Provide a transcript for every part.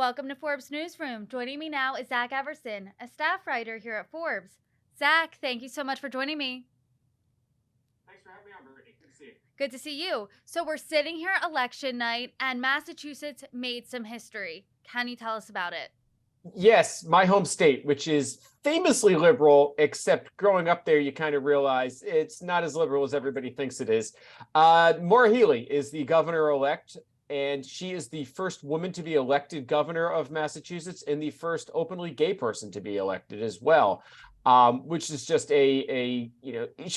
Welcome to Forbes Newsroom. Joining me now is Zach Everson, a staff writer here at Forbes. Zach, thank you so much for joining me. Thanks for having me on, Brittany. Good to see you. Good to see you. So we're sitting here election night, and Massachusetts made some history. Can you tell us about it? Yes, my home state, which is famously liberal, except growing up there, you kind of realize it's not as liberal as everybody thinks it is. Maura Healey is the governor-elect, and she is the first woman to be elected governor of Massachusetts and the first openly gay person to be elected as well, which is just she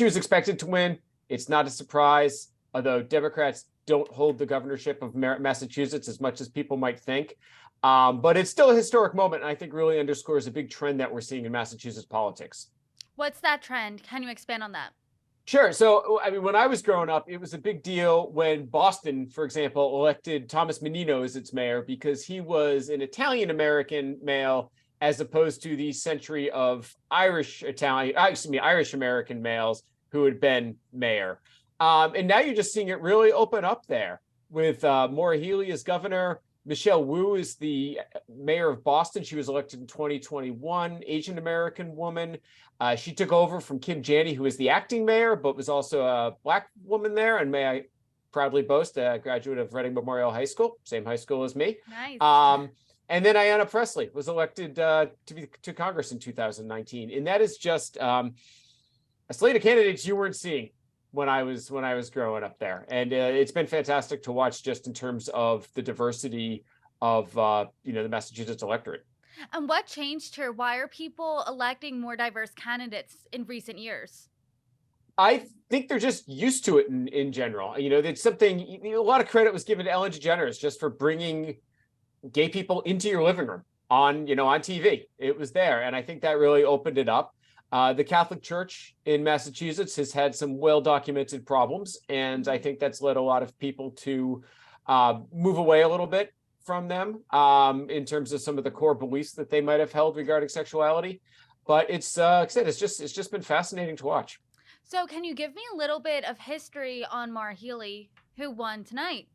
was expected to win. It's not a surprise, although Democrats don't hold the governorship of Massachusetts as much as people might think. But it's still a historic moment, and I think really underscores a big trend that we're seeing in Massachusetts politics. What's that trend? Can you expand on that? Sure. So, I mean, when I was growing up, it was a big deal when Boston, for example, elected Thomas Menino as its mayor because he was an Italian-American male as opposed to the century of Irish-American males who had been mayor. And now you're just seeing it really open up there with Maura Healey as governor. Michelle Wu is the mayor of Boston. She was elected in 2021, Asian American woman. She took over from Kim Janey, who was the acting mayor, but was also a Black woman there. And may I proudly boast, a graduate of Reading Memorial High School, same high school as me. Nice. And then Ayanna Pressley was elected to Congress in 2019. And that is just a slate of candidates you weren't seeing when I was growing up there. And it's been fantastic to watch just in terms of the diversity of the Massachusetts electorate. And what changed here? Why are people electing more diverse candidates in recent years? I think they're just used to it in general. It's something, a lot of credit was given to Ellen DeGeneres just for bringing gay people into your living room on TV. It was there. And I think that really opened it up. The Catholic Church in Massachusetts has had some well-documented problems, and I think that's led a lot of people to move away a little bit from them in terms of some of the core beliefs that they might have held regarding sexuality. But it's like I said, it's just been fascinating to watch. So can you give me a little bit of history on Maura Healey, who won tonight?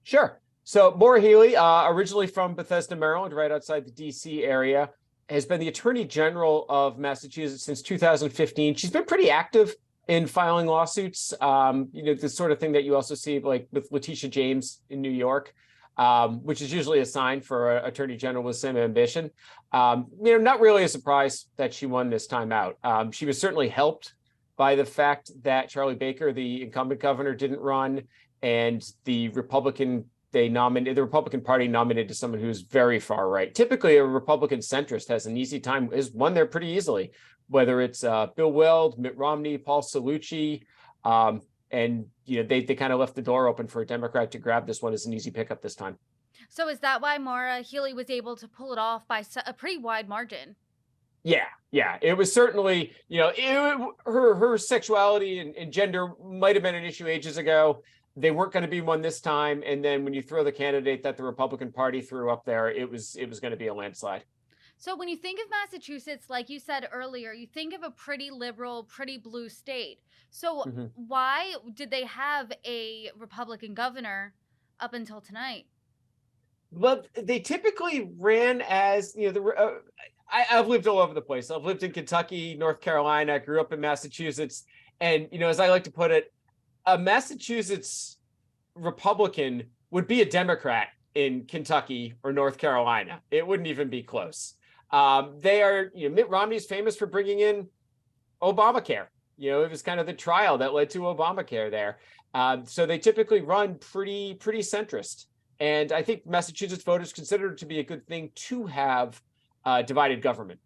Sure. So Maura Healey, originally from Bethesda, Maryland, right outside the D.C. area, has been the Attorney General of Massachusetts since 2015. She's been pretty active in filing lawsuits, the sort of thing that you also see like with Letitia James in New York, which is usually a sign for an Attorney General with some ambition. Not really a surprise that she won this time out. She was certainly helped by the fact that Charlie Baker, the incumbent governor, didn't run, and the Republican Party nominated someone who's very far right. Typically, a Republican centrist has an easy time, has won there pretty easily, whether it's Bill Weld, Mitt Romney, Paul Cellucci, and they kind of left the door open for a Democrat to grab this one as an easy pickup this time. So is that why Maura Healey was able to pull it off by a pretty wide margin? Yeah. It was certainly, her sexuality and gender might have been an issue ages ago. They weren't going to be one this time. And then when you throw the candidate that the Republican Party threw up there, it was going to be a landslide. So when you think of Massachusetts, like you said earlier, you think of a pretty liberal, pretty blue state. So why did they have a Republican governor up until tonight? Well, they typically ran as, I've lived all over the place. I've lived in Kentucky, North Carolina, grew up in Massachusetts. And, as I like to put it, a Massachusetts Republican would be a Democrat in Kentucky or North Carolina. It wouldn't even be close. Mitt Romney is famous for bringing in Obamacare. It was kind of the trial that led to Obamacare there. So they typically run pretty centrist. And I think Massachusetts voters consider it to be a good thing to have divided government,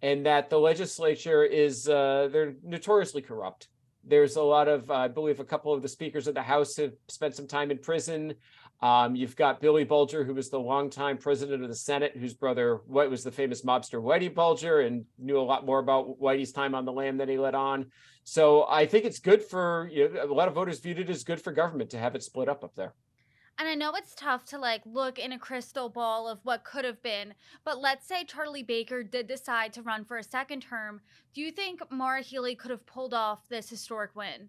and that the legislature is they're notoriously corrupt. There's a lot of, I believe a couple of the speakers of the House have spent some time in prison. You've got Billy Bulger, who was the longtime president of the Senate, whose brother White was the famous mobster Whitey Bulger and knew a lot more about Whitey's time on the lam than he let on. So I think it's good for, a lot of voters viewed it as good for government to have it split up there. And I know it's tough to look in a crystal ball of what could have been, but let's say Charlie Baker did decide to run for a second term. Do you think Maura Healey could have pulled off this historic win?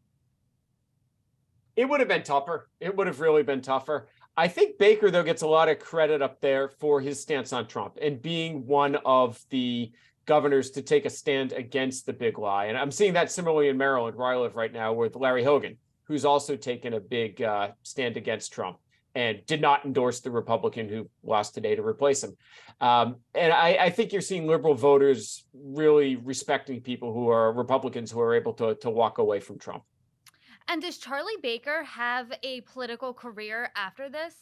It would have been tougher. It would have really been tougher. I think Baker, though, gets a lot of credit up there for his stance on Trump and being one of the governors to take a stand against the big lie. And I'm seeing that similarly in Maryland, where I live right now, with Larry Hogan, who's also taken a big stand against Trump and did not endorse the Republican who lost today to replace him. And I think you're seeing liberal voters really respecting people who are Republicans who are able to walk away from Trump. And does Charlie Baker have a political career after this?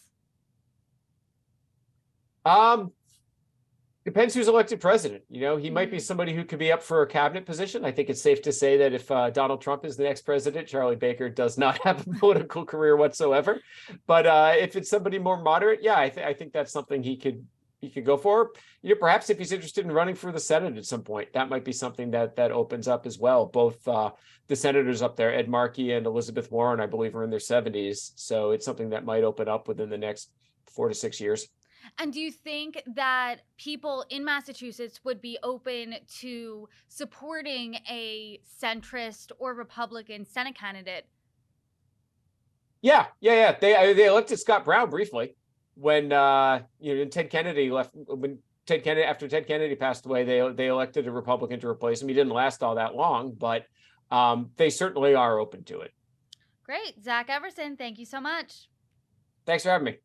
Depends who's elected president. You know, he might be somebody who could be up for a cabinet position. I think it's safe to say that if Donald Trump is the next president, Charlie Baker does not have a political career whatsoever. But if it's somebody more moderate, yeah, I think that's something he could go for. You know, perhaps if he's interested in running for the Senate at some point, that might be something that opens up as well. Both the senators up there, Ed Markey and Elizabeth Warren, I believe, are in their 70s. So it's something that might open up within the next 4 to 6 years. And do you think that people in Massachusetts would be open to supporting a centrist or Republican Senate candidate? Yeah. They elected Scott Brown briefly when Ted Kennedy left. When after Ted Kennedy passed away, they elected a Republican to replace him. He didn't last all that long, but they certainly are open to it. Great. Zach Everson, thank you so much. Thanks for having me.